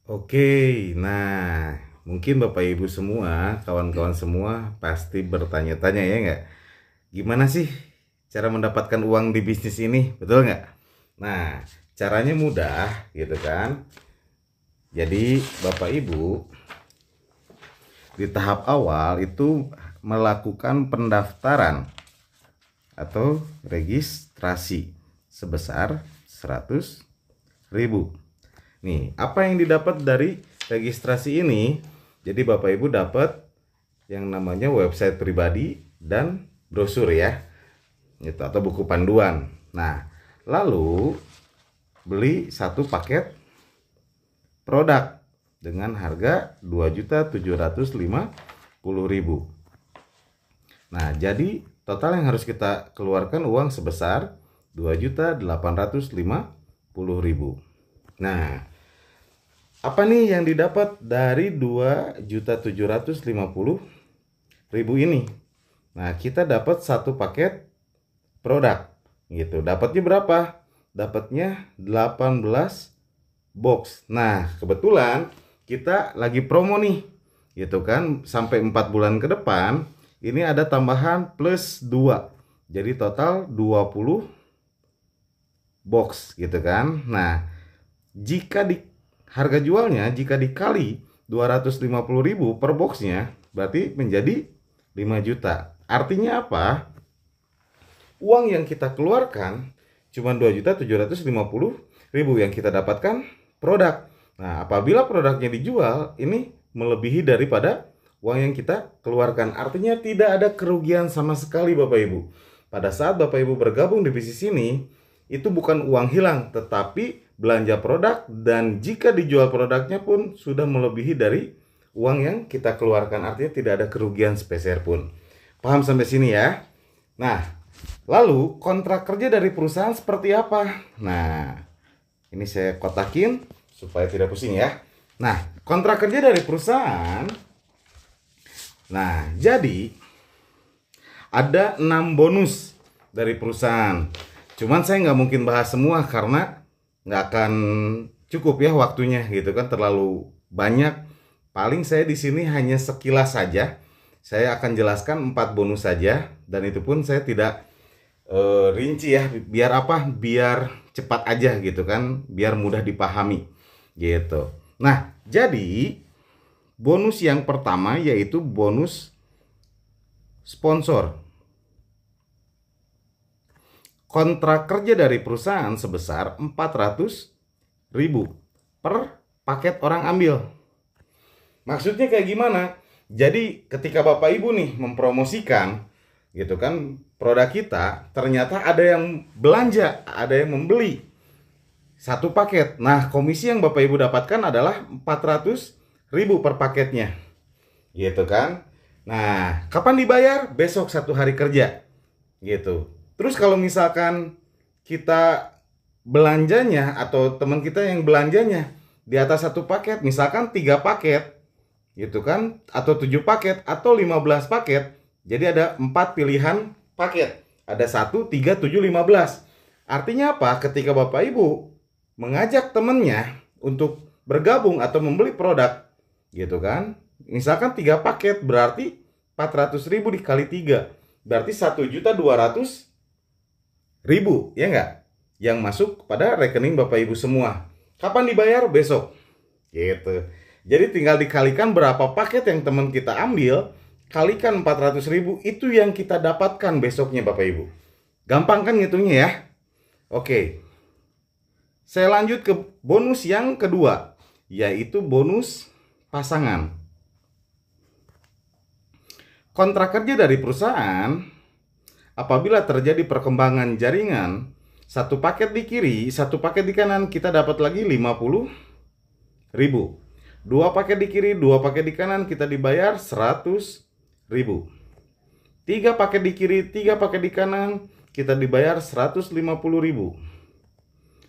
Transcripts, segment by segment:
Oke, nah mungkin Bapak Ibu semua, kawan-kawan semua pasti bertanya-tanya ya nggak? Gimana sih cara mendapatkan uang di bisnis ini, betul nggak? Nah, caranya mudah gitu kan. Jadi Bapak Ibu di tahap awal itu melakukan pendaftaran atau registrasi sebesar 100.000. Nih, apa yang didapat dari registrasi ini? Jadi Bapak Ibu dapat yang namanya website pribadi dan brosur ya, itu atau buku panduan. Nah, lalu beli satu paket produk dengan harga 2.750.000. Nah, jadi total yang harus kita keluarkan uang sebesar 2.850.000. Nah, apa nih yang didapat dari 2.750.000 ini? Nah, kita dapat satu paket produk gitu. Dapatnya berapa? Dapatnya 18 box. Nah, kebetulan kita lagi promo nih. Gitu kan, sampai 4 bulan ke depan ini ada tambahan plus 2. Jadi total 20 box gitu kan. Nah, jika di harga jualnya jika dikali 250.000 per boxnya berarti menjadi 5 juta. Artinya apa? Uang yang kita keluarkan cuma 2.750.000, yang kita dapatkan produk. Nah, apabila produknya dijual, ini melebihi daripada uang yang kita keluarkan. Artinya tidak ada kerugian sama sekali Bapak Ibu. Pada saat Bapak Ibu bergabung di bisnis ini, itu bukan uang hilang, tetapi belanja produk, dan jika dijual produknya pun sudah melebihi dari uang yang kita keluarkan. Artinya tidak ada kerugian sepeser pun. Paham sampai sini ya? Nah, lalu kontrak kerja dari perusahaan seperti apa? Nah, ini saya kotakin supaya tidak pusing ya. Nah, kontrak kerja dari perusahaan. Nah, jadi ada 6 bonus dari perusahaan. Cuman saya nggak mungkin bahas semua karena nggak akan cukup ya waktunya gitu kan, terlalu banyak. Paling saya di sini hanya sekilas saja. Saya akan jelaskan 4 bonus saja, dan itu pun saya tidak rinci ya. Biar apa? Biar cepat aja gitu kan, biar mudah dipahami gitu. Nah, jadi bonus yang pertama yaitu bonus sponsor. Kontrak kerja dari perusahaan sebesar 400.000 per paket orang ambil. Maksudnya kayak gimana? Jadi ketika Bapak Ibu nih mempromosikan gitu kan produk kita, ternyata ada yang belanja, ada yang membeli satu paket. Nah, komisi yang Bapak Ibu dapatkan adalah 400.000 per paketnya. Gitu kan? Nah, kapan dibayar? Besok 1 hari kerja. Gitu. Terus kalau misalkan kita belanjanya atau teman kita yang belanjanya di atas satu paket, misalkan 3 paket, gitu kan, atau 7 paket, atau 15 paket, jadi ada 4 pilihan paket. Ada 1, 3, 7, 15. Artinya apa? Ketika Bapak Ibu mengajak temennya untuk bergabung atau membeli produk, gitu kan, misalkan 3 paket berarti 400.000 dikali 3, berarti 1.200.000 ya nggak, yang masuk pada rekening Bapak Ibu semua. Kapan dibayar? Besok gitu. Jadi tinggal dikalikan berapa paket yang teman kita ambil, kalikan 400.000, itu yang kita dapatkan besoknya Bapak Ibu. Gampang kan ngitungnya ya? Oke, saya lanjut ke bonus yang kedua, yaitu bonus pasangan. Kontrak kerja dari perusahaan, apabila terjadi perkembangan jaringan, satu paket di kiri, satu paket di kanan, kita dapat lagi 50.000. 2 paket di kiri, 2 paket di kanan, kita dibayar 100.000. 3 paket di kiri, 3 paket di kanan, kita dibayar 150.000.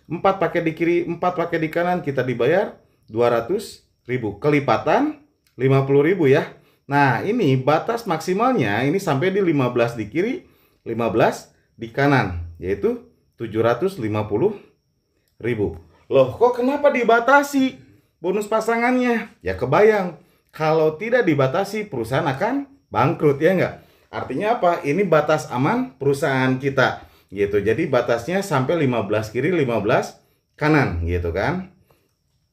4 paket di kiri, 4 paket di kanan, kita dibayar 200.000. Kelipatan 50.000 ya. Nah, ini batas maksimalnya ini sampai di 15 di kiri, 15 di kanan, yaitu 750.000. Loh, kok kenapa dibatasi? bonus pasangannya. Ya kebayang, kalau tidak dibatasi perusahaan akan bangkrut, ya enggak? Artinya apa? Ini batas aman perusahaan kita gitu. Jadi batasnya sampai 15 kiri 15 kanan gitu kan.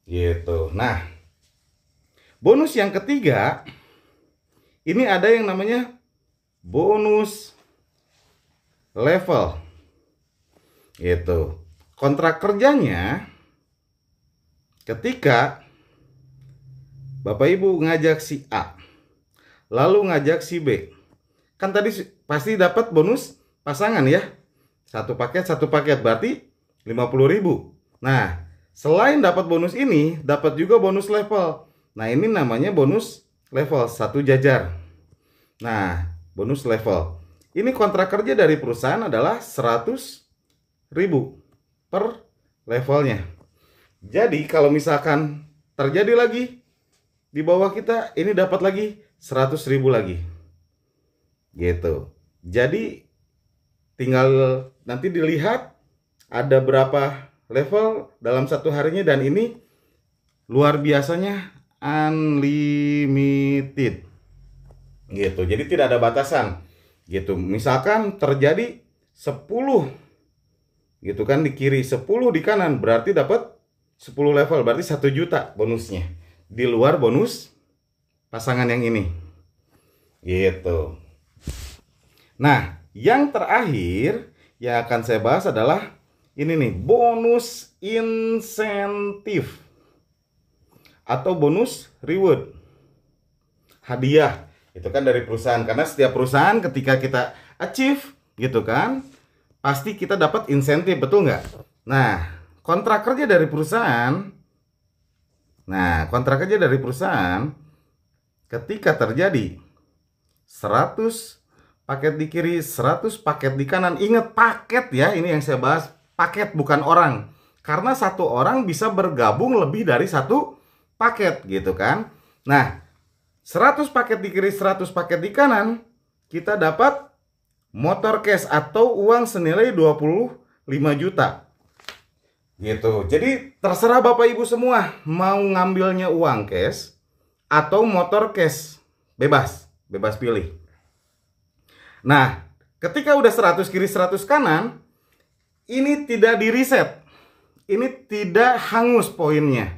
Gitu. Nah, bonus yang ketiga ini ada yang namanya bonus level. Gitu. Kontrak kerjanya ketika Bapak Ibu ngajak si A, lalu ngajak si B. Kan tadi pasti dapat bonus pasangan ya. Satu paket berarti 50.000. Nah, selain dapat bonus ini, dapat juga bonus level. Nah, ini namanya bonus level, satu jajar. Nah, bonus level. Ini kontrak kerja dari perusahaan adalah 100.000 per levelnya. Jadi, kalau misalkan terjadi lagi di bawah kita, ini dapat lagi 100.000 lagi. Gitu. Jadi tinggal nanti dilihat ada berapa level dalam satu harinya, dan ini luar biasanya unlimited. Gitu. Jadi tidak ada batasan. Gitu. Misalkan terjadi 10 gitu kan di kiri, 10 di kanan, berarti dapat 10 level, berarti 1 juta bonusnya. Di luar bonus pasangan yang ini. Gitu. Nah, yang terakhir yang akan saya bahas adalah ini nih, bonus insentif atau bonus reward. Hadiah. Itu kan dari perusahaan, karena setiap perusahaan ketika kita achieve gitu kan, pasti kita dapat insentif, betul nggak? Nah, kontrak kerja dari perusahaan. Nah, kontrak kerja dari perusahaan ketika terjadi 100 paket di kiri, 100 paket di kanan. Ingat paket ya, ini yang saya bahas, paket bukan orang. Karena satu orang bisa bergabung lebih dari satu paket gitu kan. Nah, 100 paket di kiri, 100 paket di kanan, kita dapat motor cash atau uang senilai 25 juta. Gitu. Jadi terserah Bapak Ibu semua mau ngambilnya uang cash atau motor cash. Bebas pilih. Nah, ketika udah 100 kiri 100 kanan, ini tidak di reset. Ini tidak hangus poinnya.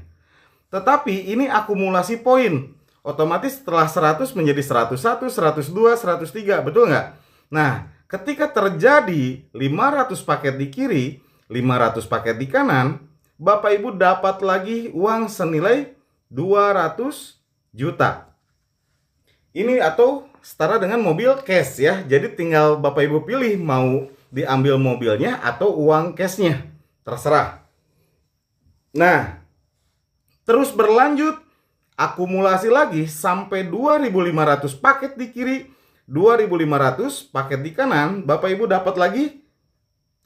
Tetapi ini akumulasi poin. Otomatis setelah 100 menjadi 101, 102, 103, betul nggak? Nah, ketika terjadi 500 paket di kiri, 500 paket di kanan, Bapak Ibu dapat lagi uang senilai 200 juta. Ini atau setara dengan mobil cash ya. Jadi tinggal Bapak Ibu pilih mau diambil mobilnya atau uang cashnya. Terserah. Nah, terus berlanjut akumulasi lagi sampai 2.500 paket di kiri, 2.500 paket di kanan, Bapak Ibu dapat lagi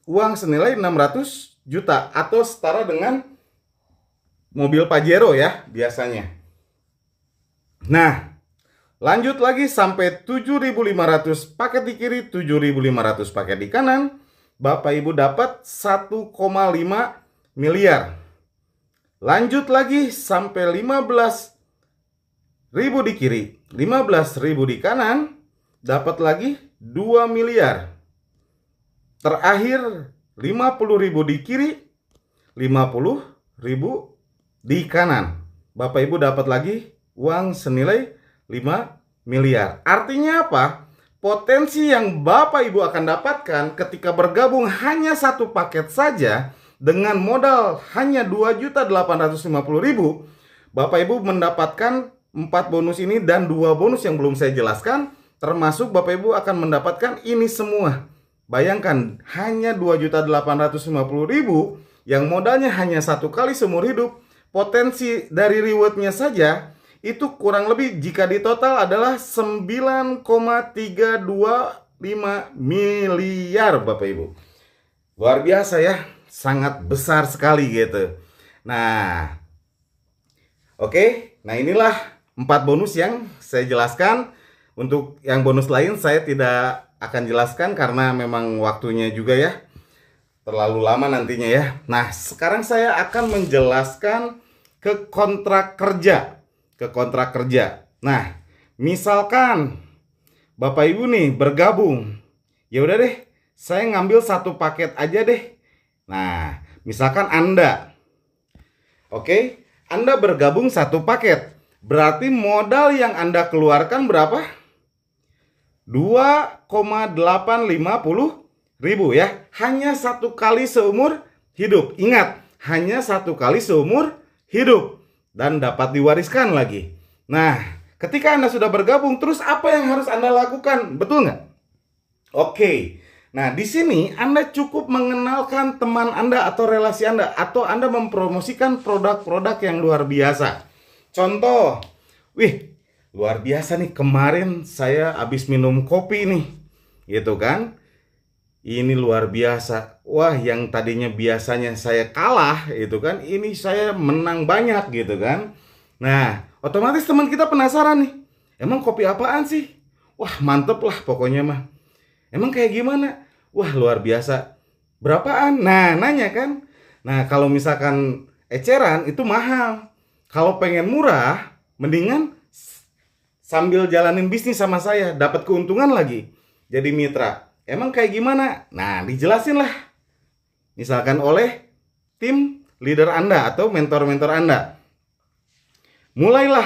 uang senilai 600 juta atau setara dengan mobil Pajero ya biasanya. Nah, lanjut lagi sampai 7.500 paket di kiri, 7.500 paket di kanan, Bapak Ibu dapat 1,5 miliar. Lanjut lagi sampai 15.000 di kiri, 15.000 di kanan, dapat lagi 2 miliar. Terakhir 50.000 di kiri, 50.000 di kanan. Bapak Ibu dapat lagi uang senilai 5 miliar. Artinya apa? Potensi yang Bapak Ibu akan dapatkan ketika bergabung hanya satu paket saja dengan modal hanya 2.850.000, Bapak Ibu mendapatkan 4 bonus ini dan 2 bonus yang belum saya jelaskan, termasuk Bapak Ibu akan mendapatkan ini semua. Bayangkan hanya 2.850.000 yang modalnya hanya satu kali seumur hidup, potensi dari rewardnya saja itu kurang lebih jika ditotal adalah 9,325 miliar Bapak Ibu. Luar biasa ya, sangat besar sekali gitu. Nah, oke, nah inilah 4 bonus yang saya jelaskan. Untuk yang bonus lain saya tidak akan jelaskan karena memang waktunya juga ya terlalu lama nantinya ya. Nah, sekarang saya akan menjelaskan ke kontrak kerja. Ke kontrak kerja. Nah, misalkan Bapak Ibu nih bergabung. Ya udah deh, saya ngambil satu paket aja deh. Nah, misalkan Anda, oke, Anda bergabung satu paket. Berarti modal yang Anda keluarkan berapa? 2,850.000 ya. Hanya satu kali seumur hidup. Ingat, hanya satu kali seumur hidup. Dan dapat diwariskan lagi. Nah, ketika Anda sudah bergabung, terus apa yang harus Anda lakukan? Betul nggak? Oke. Nah, di sini Anda cukup mengenalkan teman Anda atau relasi Anda, atau Anda mempromosikan produk-produk yang luar biasa. Contoh, wih, luar biasa nih, kemarin saya habis minum kopi nih, gitu kan. Ini luar biasa. Wah, yang tadinya biasanya saya kalah, itu kan, ini saya menang banyak, gitu kan. Nah, otomatis teman kita penasaran nih, emang kopi apaan sih? Wah, mantep lah pokoknya mah. Emang kayak gimana? Wah, luar biasa. Berapaan? Nah, nanya kan. Nah, kalau misalkan eceran itu mahal. Kalau pengen murah, mendingan sambil jalanin bisnis sama saya, dapat keuntungan lagi. Jadi mitra. Emang kayak gimana? Nah, dijelasin lah. Misalkan oleh tim leader Anda atau mentor-mentor Anda. Mulailah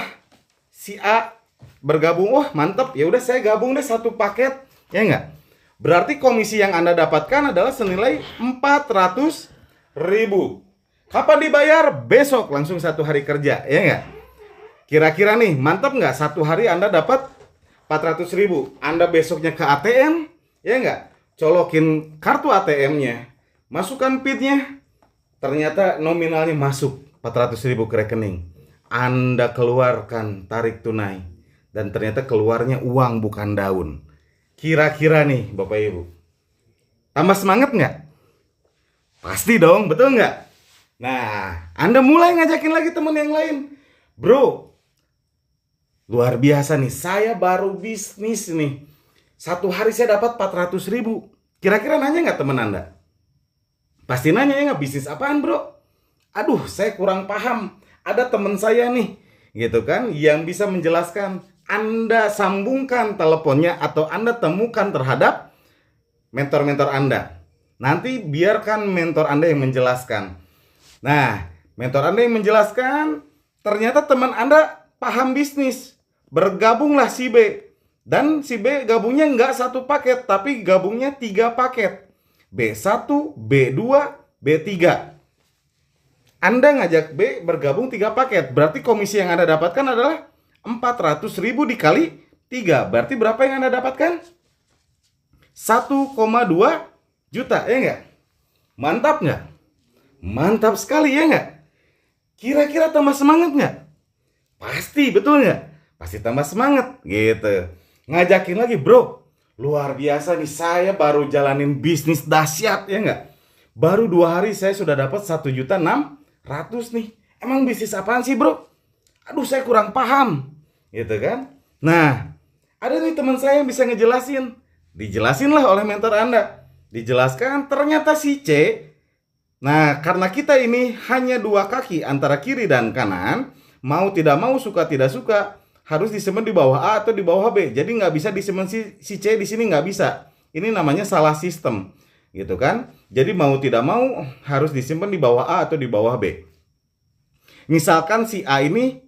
si A bergabung. Wah, mantep. Ya udah saya gabung deh satu paket. Ya enggak? Berarti komisi yang Anda dapatkan adalah senilai 400.000. Kapan dibayar? Besok, langsung satu hari kerja, ya nggak? Kira-kira nih, mantap nggak? Satu hari Anda dapat 400.000. Anda besoknya ke ATM, ya nggak? Colokin kartu ATM-nya, masukkan PIN-nya, ternyata nominalnya masuk 400.000 ke rekening. Anda keluarkan tarik tunai, dan ternyata keluarnya uang bukan daun. Kira-kira nih Bapak Ibu, tambah semangat nggak? Pasti dong, betul nggak? Nah, Anda mulai ngajakin lagi teman yang lain. Bro, luar biasa nih, saya baru bisnis nih. Satu hari saya dapat 400.000. Kira-kira nanya nggak teman Anda? Pasti nanya ya nggak, bisnis apaan bro? Aduh, saya kurang paham. Ada teman saya nih, gitu kan, yang bisa menjelaskan. Anda sambungkan teleponnya atau Anda temukan terhadap mentor-mentor Anda. Nanti biarkan mentor Anda yang menjelaskan. Nah, mentor Anda yang menjelaskan, ternyata teman Anda paham bisnis. Bergabunglah si B. Dan si B gabungnya nggak satu paket, tapi gabungnya 3 paket. B1, B2, B3. Anda ngajak B bergabung 3 paket. Berarti komisi yang Anda dapatkan adalah 400.000 dikali 3. Berarti berapa yang Anda dapatkan? 1,2 juta, ya nggak? Mantap nggak? Mantap sekali, ya nggak? Kira-kira tambah semangat nggak? Pasti, betul nggak? Pasti tambah semangat, gitu. Ngajakin lagi, bro. Luar biasa nih, saya baru jalanin bisnis dahsyat, ya nggak? Baru 2 hari saya sudah dapat 1.600.000 nih. Emang bisnis apaan sih, bro? Aduh, saya kurang paham. Gitu kan? Nah, ada nih teman saya yang bisa ngejelasin. Dijelasinlah oleh mentor Anda. Dijelaskan ternyata si C. Nah, karena kita ini hanya 2 kaki antara kiri dan kanan, mau tidak mau, suka tidak suka, harus disimpan di bawah A atau di bawah B. Jadi nggak bisa disimpan si C di sini, nggak bisa. Ini namanya salah sistem. Gitu kan? Jadi mau tidak mau harus disimpan di bawah A atau di bawah B. Misalkan si A ini,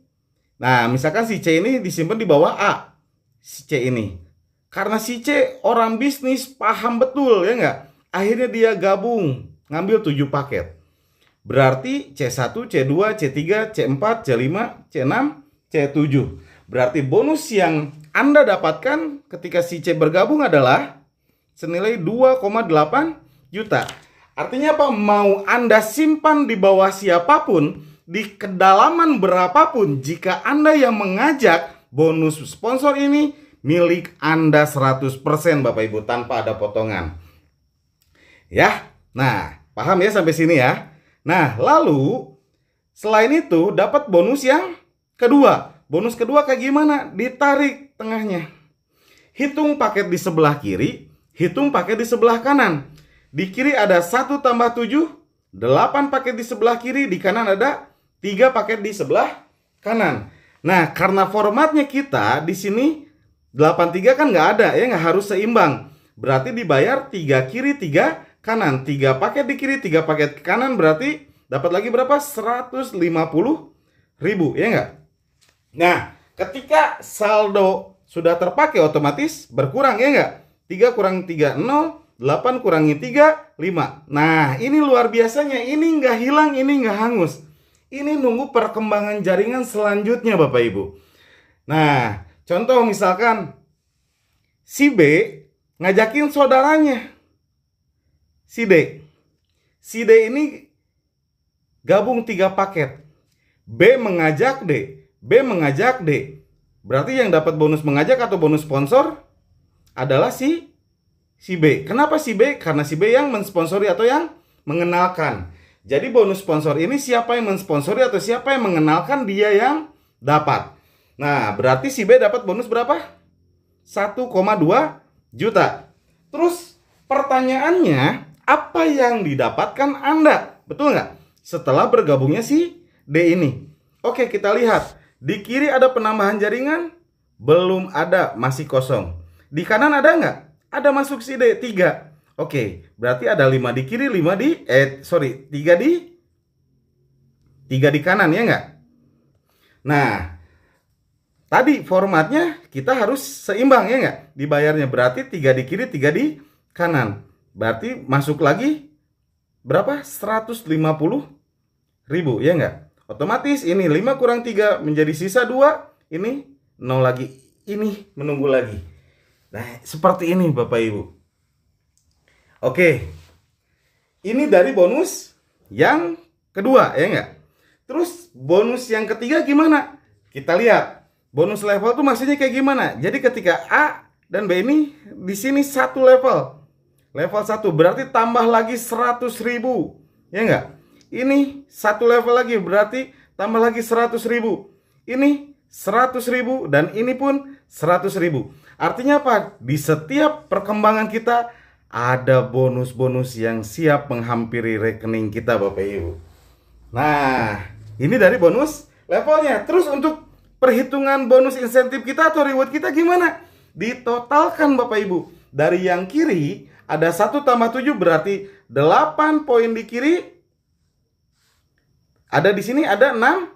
nah misalkan si C ini disimpan di bawah A, si C ini. Karena si C orang bisnis, paham betul, ya nggak? Akhirnya dia gabung, ngambil 7 paket. Berarti C1, C2, C3, C4, C5, C6, C7. Berarti bonus yang Anda dapatkan ketika si C bergabung adalah senilai 2,8 juta. Artinya apa? Mau Anda simpan di bawah siapapun, di kedalaman berapapun, jika Anda yang mengajak, bonus sponsor ini milik Anda 100% Bapak Ibu, tanpa ada potongan. Ya, nah paham ya sampai sini ya. Nah lalu selain itu dapat bonus yang kedua. Bonus kedua kayak gimana? Ditarik tengahnya. Hitung paket di sebelah kiri, hitung paket di sebelah kanan. Di kiri ada 1 tambah 7, 8 paket di sebelah kiri, di kanan ada 3 paket di sebelah kanan. Nah, karena formatnya kita di sini 83 kan nggak ada ya, nggak harus seimbang. Berarti dibayar 3 kiri 3 kanan. 3 paket di kiri 3 paket ke kanan, berarti dapat lagi berapa? 150.000 ya nggak? Nah, ketika saldo sudah terpakai otomatis berkurang ya nggak? 3 kurang 3 0, 8 kurangi 3 5. Nah, ini luar biasanya, ini nggak hilang, ini nggak hangus. Ini nunggu perkembangan jaringan selanjutnya Bapak Ibu. Nah, contoh misalkan si B ngajakin saudaranya, si D. Si D ini gabung 3 paket. B mengajak D. B mengajak D. Berarti yang dapat bonus mengajak atau bonus sponsor adalah si B. Kenapa si B? Karena si B yang mensponsori atau yang mengenalkan. Jadi bonus sponsor ini siapa yang mensponsori atau siapa yang mengenalkan, dia yang dapat. Nah, berarti si B dapat bonus berapa? 1,2 juta. Terus pertanyaannya, apa yang didapatkan Anda? Betul nggak? Setelah bergabungnya si D ini. Oke, kita lihat. Di kiri ada penambahan jaringan? Belum ada, masih kosong. Di kanan ada nggak? Ada masuk si D, 3. Oke, berarti ada 5 di kiri, 3 di kanan ya nggak? Nah, tadi formatnya kita harus seimbang ya nggak? Dibayarnya berarti 3 di kiri, 3 di kanan. Berarti masuk lagi berapa? 150.000 ya nggak? Otomatis ini 5 kurang 3 menjadi sisa 2. Ini 0 lagi. Ini menunggu lagi. Nah, seperti ini Bapak Ibu. Oke, ini dari bonus yang kedua ya nggak? Terus bonus yang ketiga gimana? Kita lihat bonus level tuh maksudnya kayak gimana? Jadi ketika A dan B ini di sini satu level, level 1 berarti tambah lagi 100.000 ya nggak? Ini satu level lagi berarti tambah lagi 100.000. Ini 100.000 dan ini pun 100.000. Artinya apa? Di setiap perkembangan kita ada bonus-bonus yang siap menghampiri rekening kita Bapak Ibu. Nah, ini dari bonus levelnya. Terus untuk perhitungan bonus insentif kita atau reward kita gimana? Ditotalkan Bapak Ibu. Dari yang kiri ada 1 tambah 7 berarti 8 poin di kiri. Ada di sini ada 6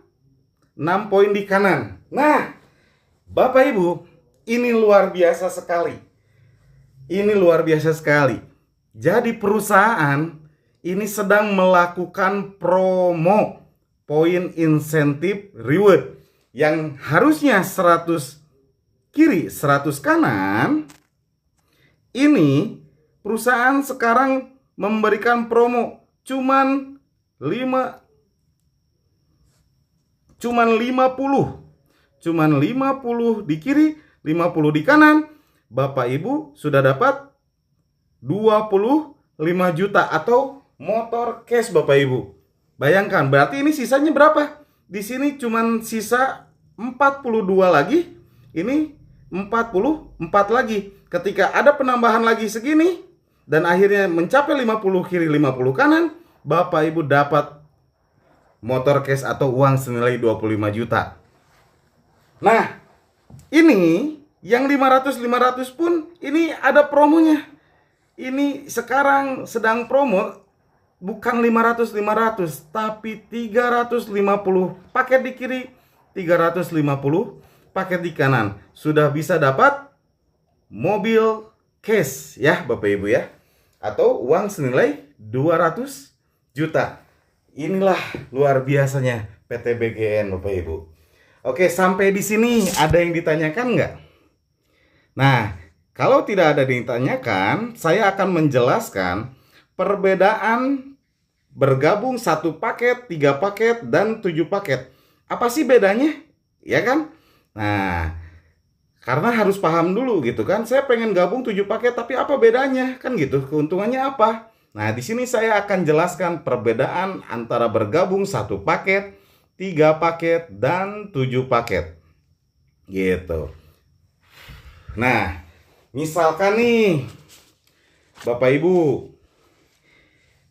poin di kanan. Nah, Bapak Ibu, ini luar biasa sekali. Ini luar biasa sekali. Jadi perusahaan ini sedang melakukan promo poin insentif reward yang harusnya 100 kiri 100 kanan. Ini perusahaan sekarang memberikan promo cuman 50 di kiri, 50 di kanan. Bapak Ibu sudah dapat 25 juta atau motor cash Bapak Ibu. Bayangkan, berarti ini sisanya berapa? Di sini cuman sisa 42 lagi. Ini 44 lagi. Ketika ada penambahan lagi segini dan akhirnya mencapai 50 kiri 50 kanan, Bapak Ibu dapat motor cash atau uang senilai 25 juta. Nah, ini yang 500 pun ini ada promonya. Ini sekarang sedang promo bukan 500 tapi 350 paket di kiri, 350 paket di kanan. Sudah bisa dapat mobil cash ya Bapak Ibu ya. Atau uang senilai 200 juta. Inilah luar biasanya PT BGN Bapak Ibu. Oke, sampai di sini ada yang ditanyakan nggak? Nah, kalau tidak ada yang ditanyakan, saya akan menjelaskan perbedaan bergabung 1 paket, 3 paket, dan 7 paket. Apa sih bedanya? Ya kan? Nah, karena harus paham dulu gitu kan. Saya pengen gabung 7 paket, tapi apa bedanya? Kan gitu, keuntungannya apa? Nah, di sini saya akan jelaskan perbedaan antara bergabung 1 paket, 3 paket, dan 7 paket. Gitu. Nah, misalkan nih Bapak Ibu,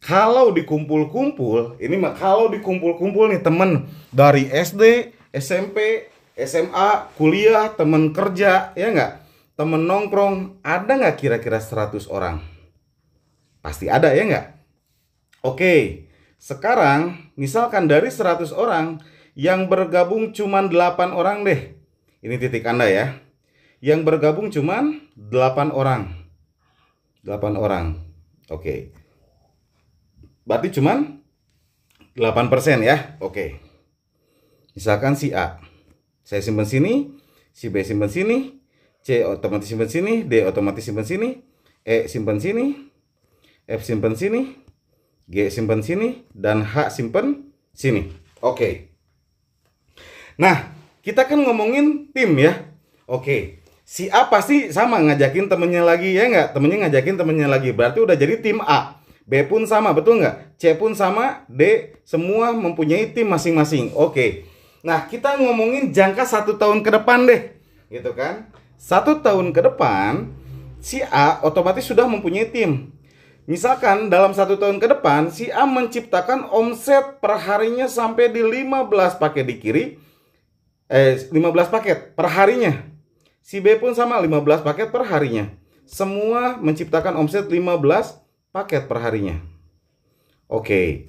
Kalau dikumpul-kumpul, ini mah kalau dikumpul-kumpul nih temen dari SD, SMP, SMA, kuliah, temen kerja, ya nggak? Temen nongkrong, ada nggak kira-kira 100 orang? Pasti ada ya nggak? Oke, sekarang misalkan dari 100 orang yang bergabung cuman 8 orang deh. Ini titik Anda ya. Yang bergabung cuman 8 orang. 8 orang. Oke. Berarti cuman 8% ya. Oke. Misalkan si A. Saya simpan sini, si B simpan sini, C otomatis simpan sini, D otomatis simpan sini, E simpan sini, F simpan sini, G simpan sini, dan H simpan sini. Oke. Nah, kita kan ngomongin tim ya. Oke. Si A pasti sama ngajakin temennya lagi ya nggak? Temennya ngajakin temennya lagi. Berarti udah jadi tim A. B pun sama, betul nggak? C pun sama, D semua mempunyai tim masing-masing. Oke. Nah, kita ngomongin jangka 1 tahun ke depan deh. Gitu kan? 1 tahun ke depan, si A otomatis sudah mempunyai tim. Misalkan dalam 1 tahun ke depan, si A menciptakan omset per harinya sampai di 15 paket di kiri. 15 paket per harinya. Si B pun sama 15 paket per harinya. Semua menciptakan omset 15 paket per harinya. Oke.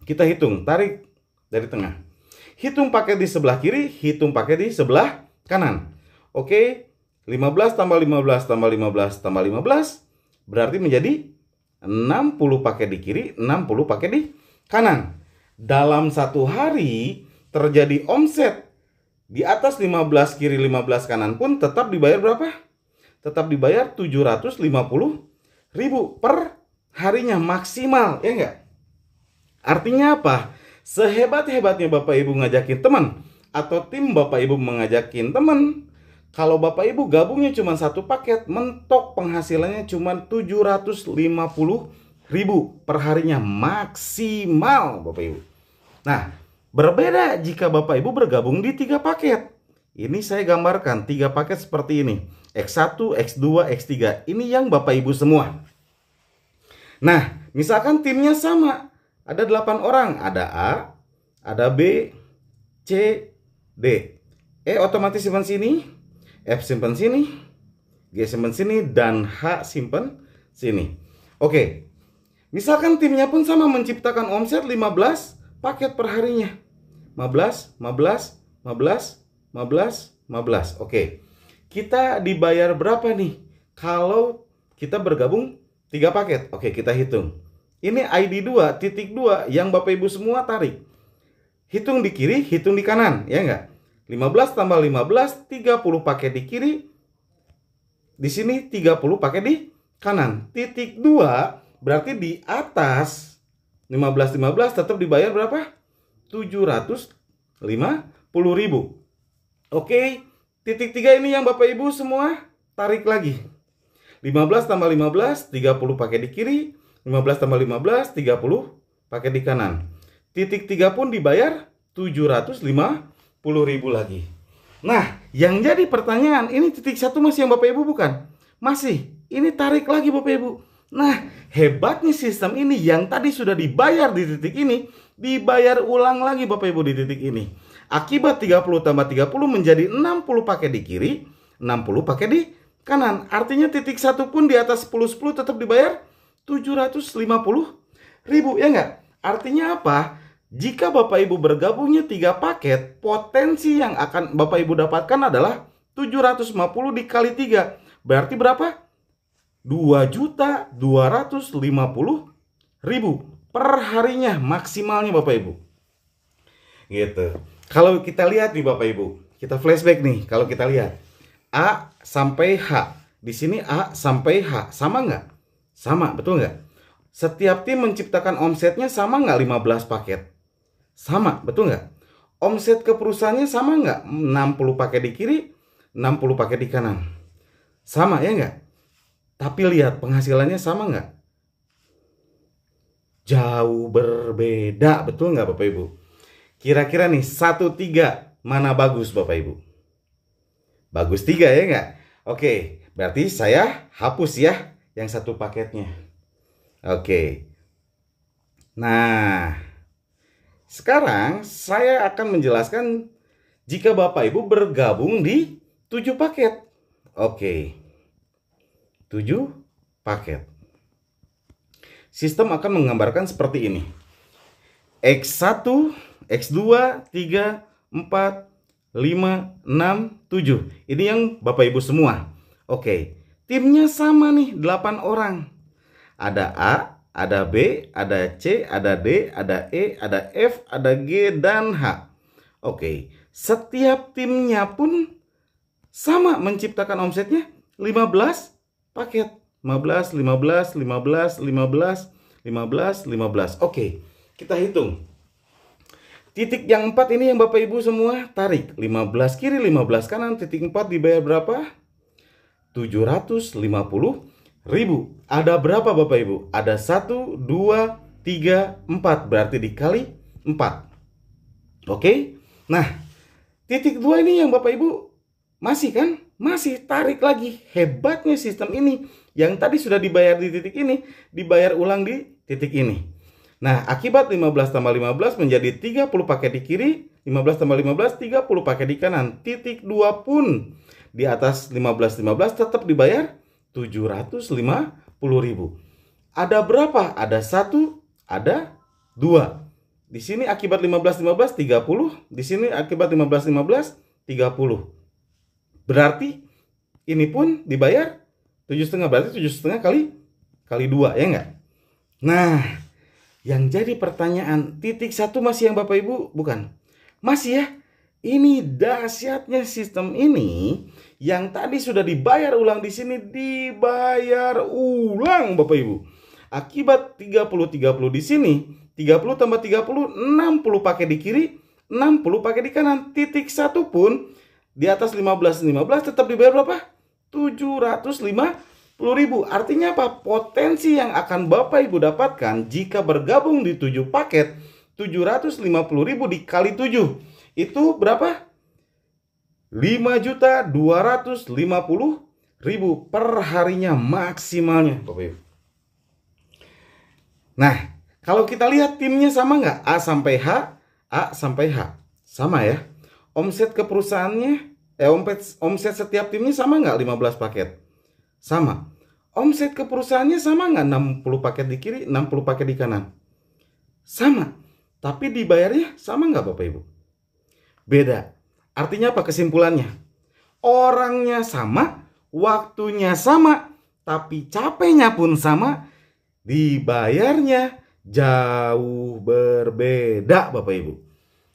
Kita hitung, tarik dari tengah. Hitung paket di sebelah kiri, hitung paket di sebelah kanan. Oke. 15 tambah 15 tambah 15 tambah 15 berarti menjadi 60 paket di kiri, 60 paket di kanan. Dalam 1 hari terjadi omset di atas 15 kiri 15 kanan pun tetap dibayar berapa? Tetap dibayar 750.000 per harinya maksimal, ya enggak? Artinya apa? Sehebat-hebatnya Bapak Ibu ngajakin teman atau tim Bapak Ibu mengajakin teman, kalau Bapak Ibu gabungnya cuma 1 paket, mentok penghasilannya cuma 750.000 per harinya maksimal Bapak Ibu. Nah, berbeda jika Bapak Ibu bergabung di 3 paket. Ini saya gambarkan 3 paket seperti ini. X1, X2, X3. Ini yang Bapak Ibu semua. Nah, misalkan timnya sama. Ada 8 orang. Ada A, ada B, C, D. E otomatis simpan sini. F simpan sini. G simpan sini. Dan H simpan sini. Oke. Misalkan timnya pun sama menciptakan omset 15 paket per harinya. 15, 15, 15, 15, 15. Oke. Kita dibayar berapa nih kalau kita bergabung 3 paket? Oke, kita hitung. Ini ID 2.2 yang Bapak Ibu semua tarik. Hitung di kiri, hitung di kanan, ya enggak? 15 tambah 15, 30 paket di kiri. Di sini 30 paket di kanan. Titik 2 berarti di atas 15 tetap dibayar berapa? 750.000. Oke. Titik 3 ini yang Bapak Ibu semua tarik lagi. 15 tambah 15, 30 pakai di kiri. 15 tambah 15, 30 pakai di kanan. Titik 3 pun dibayar 750.000 lagi. Nah, yang jadi pertanyaan, ini titik 1 masih yang Bapak Ibu bukan? Masih. Ini tarik lagi Bapak Ibu. Nah, hebatnya sistem ini yang tadi sudah dibayar di titik ini, dibayar ulang lagi Bapak Ibu di titik ini. Akibat 30 tambah 30 menjadi 60 pakai di kiri, 60 pakai di kanan. Artinya titik 1 pun di atas 10-10 tetap dibayar 750.000, ya enggak? Artinya apa? Jika Bapak Ibu bergabungnya 3 paket, potensi yang akan Bapak Ibu dapatkan adalah 750 dikali 3. Berarti berapa? 2.250.000 per harinya maksimalnya Bapak Ibu. Gitu. Kalau kita lihat nih Bapak Ibu, kita flashback nih. Kalau kita lihat A sampai H, di sini A sampai H, sama nggak? Sama, betul nggak? Setiap tim menciptakan omsetnya sama nggak 15 paket? Sama, betul nggak? Omset ke perusahaannya sama nggak? 60 paket di kiri, 60 paket di kanan. Sama ya nggak? Tapi lihat penghasilannya sama nggak? Jauh berbeda, betul nggak Bapak Ibu? Kira-kira nih 1-3 mana bagus Bapak Ibu? Bagus 3 ya nggak? Oke, berarti saya hapus ya yang 1 paketnya. Oke. Nah, sekarang saya akan menjelaskan jika Bapak Ibu bergabung di 7 paket. Oke, 7 paket. Sistem akan menggambarkan seperti ini. X1, X2, 3, 4, 5, 6, 7. Ini yang Bapak Ibu semua. Oke, timnya sama nih, 8 orang. Ada A, ada B, ada C, ada D, ada E, ada F, ada G, dan H. Oke, setiap timnya pun sama menciptakan omsetnya 15 paket. 15, 15, 15, 15, 15, 15. Oke, kita hitung. Titik yang 4 ini yang Bapak Ibu semua tarik. 15 kiri, 15 kanan. Titik 4 dibayar berapa? 750.000. Ada berapa Bapak Ibu? Ada 1, 2, 3, 4. Berarti dikali 4. Oke. Nah, titik 2 ini yang Bapak Ibu masih kan? Masih tarik lagi. Hebatnya sistem ini. Yang tadi sudah dibayar di titik ini, dibayar ulang di titik ini. Nah, akibat 15 tambah 15 menjadi 30 paket di kiri, 15 tambah 15, 30 paket di kanan. Titik 2 pun di atas 15 tetap dibayar 750.000. Ada berapa? Ada 1, ada 2. Di sini akibat 15 15 30, di sini akibat 15 15 30. Berarti ini pun dibayar 7,5, berarti 7,5 kali 2, ya enggak? Nah, yang jadi pertanyaan, titik 1 masih yang Bapak Ibu? Bukan. Masih ya? Ini dahsyatnya sistem ini yang tadi sudah dibayar ulang di sini dibayar ulang Bapak Ibu. Akibat 30 di sini, 30 tambah 30 60 pakai di kiri, 60 pakai di kanan. Titik 1 pun di atas 15 tetap dibayar berapa? 750.000. Artinya apa? Potensi yang akan Bapak Ibu dapatkan jika bergabung di 7 paket 750.000 dikali 7 itu berapa? 5.250.000 per harinya maksimalnya Bapak Ibu. Nah, kalau kita lihat timnya sama nggak? A sampai H, A sampai H. Sama ya. Omset ke perusahaannya omset setiap timnya sama nggak 15 paket? Sama. Omset ke perusahaannya sama nggak 60 paket di kiri, 60 paket di kanan? Sama. Tapi dibayarnya sama nggak Bapak Ibu? Beda. Artinya apa kesimpulannya? Orangnya sama, waktunya sama, tapi capeknya pun sama, dibayarnya jauh berbeda Bapak Ibu.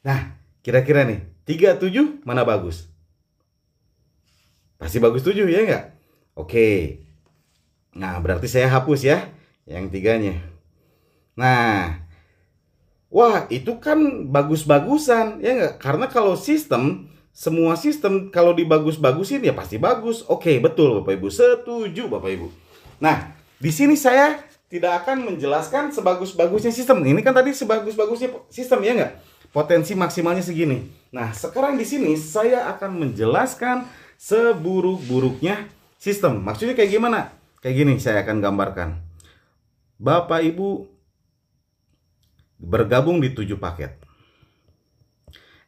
Nah, kira-kira nih, 37 mana bagus? Pasti bagus 7 ya enggak? Oke. Nah, berarti saya hapus ya yang 3-nya. Nah, wah itu kan bagus-bagusan ya enggak? Karena kalau sistem, semua sistem kalau dibagus-bagusin ya pasti bagus. Oke, betul Bapak Ibu. Setuju Bapak Ibu. Nah, di sini saya tidak akan menjelaskan sebagus-bagusnya sistem. Ini kan tadi sebagus-bagusnya sistem ya enggak? Potensi maksimalnya segini. Nah, sekarang di sini saya akan menjelaskan seburuk-buruknya sistem. Maksudnya kayak gimana? Kayak gini saya akan gambarkan. Bapak Ibu bergabung di 7 paket.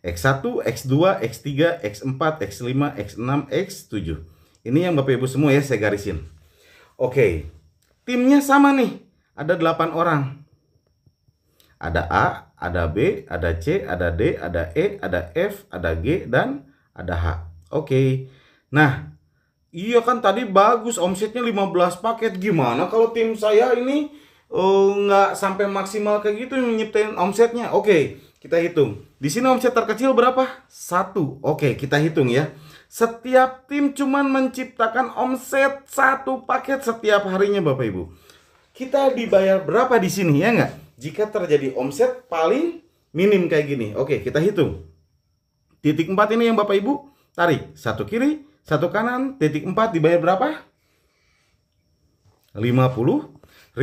X1, X2, X3, X4, X5, X6, X7. Ini yang Bapak Ibu semua ya saya garisin. Oke. Timnya sama nih. Ada 8 orang. Ada A, ada B, ada C, ada D, ada E, ada F, ada G, dan ada H. Oke. Nah, iya kan tadi bagus omsetnya 15 paket. Gimana kalau tim saya ini nggak sampai maksimal kayak gitu nyiptain omsetnya? Oke, kita hitung. Di sini omset terkecil berapa? 1. Oke, kita hitung ya. Setiap tim cuman menciptakan omset 1 paket setiap harinya Bapak Ibu. Kita dibayar berapa di sini ya nggak? Jika terjadi omset paling minim kayak gini. Oke, kita hitung. Titik 4 ini yang Bapak Ibu tarik. 1 kiri, 1 kanan, titik 4 dibayar berapa? 50.000.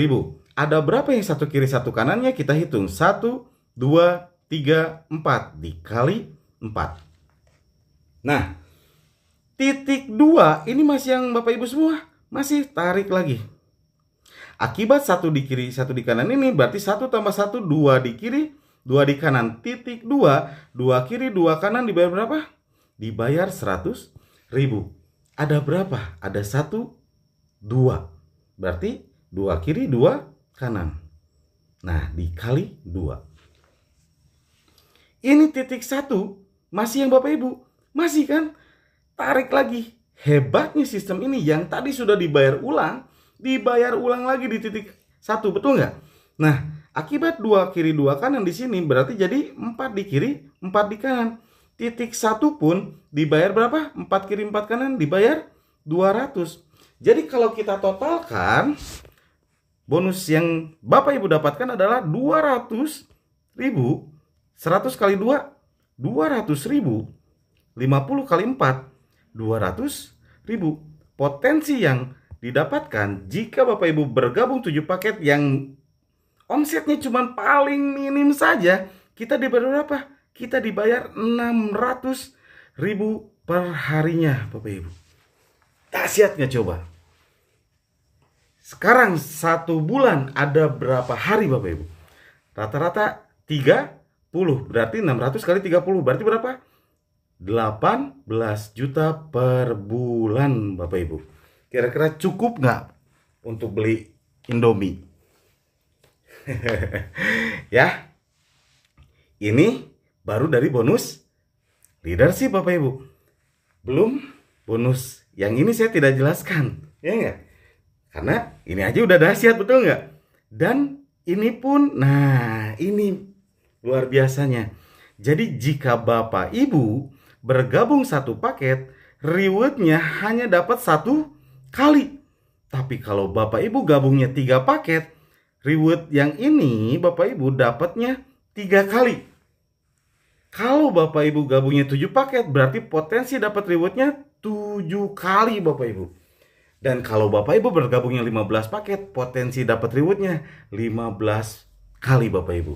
Ada berapa yang 1 kiri 1 kanannya? Kita hitung. 1, 2, 3, 4 dikali 4. Nah, titik 2 ini masih yang Bapak Ibu semua masih tarik lagi. Akibat satu di kiri, satu di kanan ini berarti 1 tambah 1, 2 di kiri, 2 di kanan, titik 2, 2 kiri, 2 kanan dibayar berapa? Dibayar 100.000. Ada berapa? Ada 1, 2. Berarti 2 kiri, 2 kanan. Nah, dikali 2. Ini titik 1, masih yang Bapak Ibu? Masih kan? Tarik lagi. Hebatnya sistem ini yang tadi sudah dibayar ulang lagi di titik 1, betul nggak? Nah, akibat 2 kiri 2 kanan di sini berarti jadi 4 di kiri, 4 di kanan. Titik 1 pun dibayar berapa? 4 kiri 4 kanan dibayar 200. Jadi kalau kita totalkan, bonus yang Bapak Ibu dapatkan adalah 200.000. 100 kali 2, 200.000. 50 kali 4, 200.000. Potensi yang didapatkan jika Bapak Ibu bergabung 7 paket yang omsetnya cuma paling minim saja, kita dibayar berapa? Kita dibayar 600.000 per harinya, Bapak Ibu. Dahsyat nggak coba? Sekarang 1 bulan ada berapa hari, Bapak Ibu? Rata-rata 30, berarti 600 kali 30, berarti berapa? 18 juta per bulan, Bapak Ibu. Kira-kira cukup nggak untuk beli Indomie? Ya, ini baru dari bonus leadership, Bapak Ibu. Belum bonus yang ini saya tidak jelaskan, ya nggak? Karena ini aja udah dahsyat, betul nggak? Dan ini pun, nah ini luar biasanya. Jadi jika Bapak Ibu bergabung 1 paket, rewardnya hanya dapat 1 kali. Tapi kalau Bapak Ibu gabungnya 3 paket, reward yang ini Bapak Ibu dapatnya 3 kali. Kalau Bapak Ibu gabungnya 7 paket, berarti potensi dapat rewardnya 7 kali, Bapak Ibu. Dan kalau Bapak Ibu bergabungnya 15 paket, potensi dapat rewardnya 15 kali, Bapak Ibu.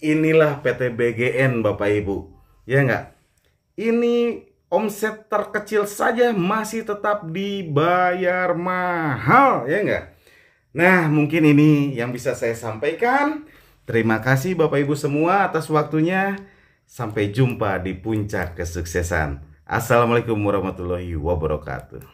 Inilah PT BGN, Bapak Ibu. Ya enggak? Ini omset terkecil saja masih tetap dibayar mahal, ya enggak? Nah, mungkin ini yang bisa saya sampaikan. Terima kasih Bapak Ibu semua atas waktunya. Sampai jumpa di puncak kesuksesan. Assalamualaikum warahmatullahi wabarakatuh.